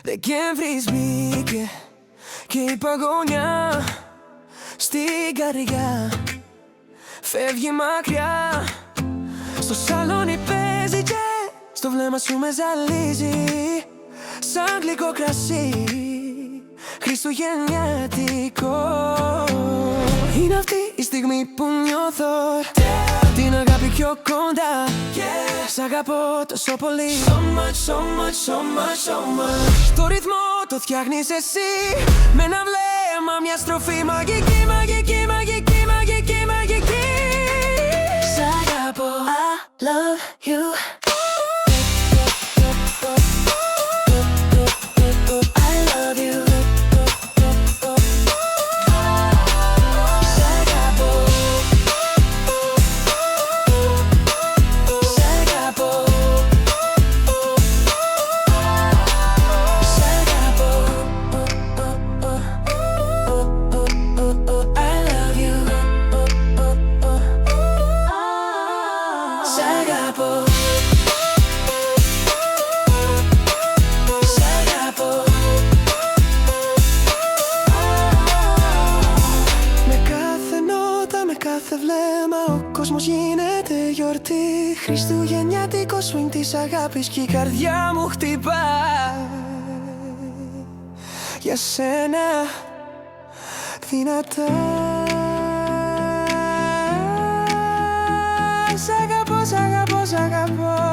Δεκέμβρης μπήκε και η παγωνιά στην καρδιά φεύγει μακριά. Στο σαλόνι παίζει και στο βλέμμα σου με ζαλίζει σαν γλυκό κρασί χριστουγεννιάτικο. Είναι αυτή η στιγμή που νιώθω την αγάπη πιο κοντά. Σ' αγαπώ τόσο πολύ. So much, so much, so much, so much. Το ρυθμό το φτιάχνεις εσύ με ένα βλέμμα, μια στροφή μαγική, μαγική, μαγική, μαγική, μαγική. Σ' αγαπώ, I love you. Κάθε βλέμμα ο κόσμος γίνεται γιορτή. Χριστουγεννιάτικο swing της αγάπης κι η καρδιά μου χτυπά για σένα δυνατά. Σ' αγαπώ, σ' αγαπώ, σ' αγαπώ.